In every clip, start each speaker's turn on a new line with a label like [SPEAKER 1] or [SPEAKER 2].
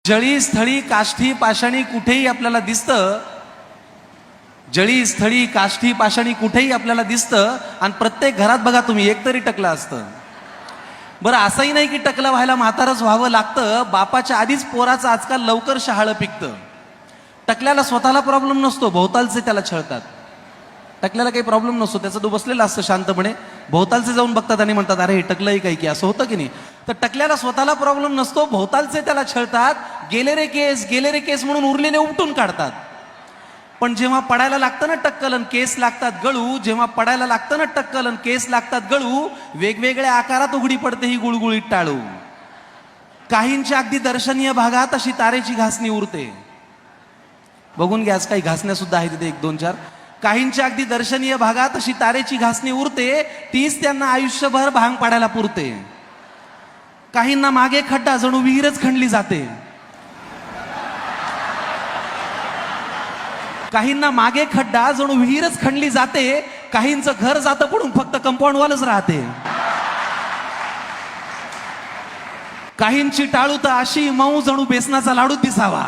[SPEAKER 1] जळी स्थळी काष्ठी पाषाणी कुठेही आपल्याला दिसतं, जळी स्थळी काष्ठी पाषाणी कुठेही आपल्याला दिसतं आणि प्रत्येक घरात बघा तुम्ही एकतरी टकलं असतं. बरं असंही नाही की टकलं व्हायला म्हातारच व्हावं लागतं, बापाच्या आधीच पोराचं आजकाल लवकर शहाळं पिकतं. टकल्याला स्वतःला प्रॉब्लेम नसतो, भोवतालचे त्याला छळतात. टकल्याला काही प्रॉब्लेम नसतो, त्याचं तो बसलेला असतं शांतपणे, भोवतालचे जाऊन बघतात आणि म्हणतात अरे हे टकलंही काही की, असं होतं की नाही. तर टकल्याला स्वतःला प्रॉब्लेम नसतो, भोवतालचे त्याला छळतात, गेले रे केस म्हणून उरलेले उपटून काढतात. पण जेव्हा पडायला लागतं ना टक्कलन केस लागतात गळू, जेव्हा पडायला लागतं ना टक्कलन केस लागतात गळू, वेगवेगळ्या आकारात उघडी पडते ही गुळगुळीत टाळू. काहींच्या अगदी दर्शनीय भागात अशी तारेची घासणी उरते. बघून घ्या, काही घासण्या सुद्धा आहेत तिथे 1-2-4. काहींच्या अगदी दर्शनीय भागात अशी तारेची घासणी उरते, तीच त्यांना आयुष्यभर भांग पाडायला पुरते. काहींना मागे खड्डा जणू विहीरच खणली जाते. काहींना मागे खड्डा जणू विहीरच खणली जाते. काहींचं घर जातं पडून, फक्त कंपाऊंड वॉलच राहते. काहींची टाळू तर अशी मऊ जणू बेसनाचा लाडू दिसावा.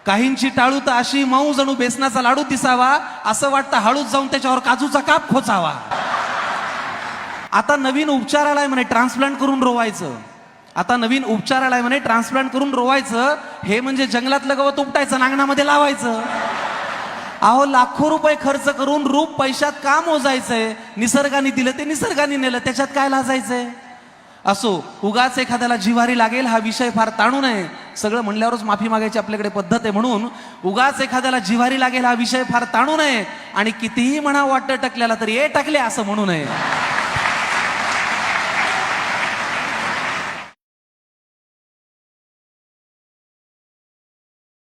[SPEAKER 1] काहींची टाळू तर अशी मऊ जणू बेसनाचा लाडू दिसावा, असं वाटतं हळूच जाऊन त्याच्यावर काजूचा काप खोचावा. आता नवीन उपचार आलाय म्हणे ट्रान्सप्लांट करून रोवायचं. आता नवीन उपचार आलाय म्हणे ट्रान्सप्लांट करून रोवायचं. हे म्हणजे जंगलातलं गवत उपटायचं, नांगणामध्ये लावायचं. अहो लाखो रुपये खर्च करून रूप पैशात का मोजायचंय? निसर्गाने दिलं ते निसर्गाने नेलं, त्याच्यात काय लाजायचंय? असो, उगाच एखाद्याला जिव्हारी लागेल हा विषय फार ताणू नये. सगळं म्हणल्यावरच माफी मागायची आपल्याकडे पद्धत आहे, म्हणून उगाच एखाद्याला जिव्हारी लागेल हा विषय फार ताणू नये. आणि कितीही म्हणा वाटतं टकल्याला तरी ए टकले असं म्हणू नये.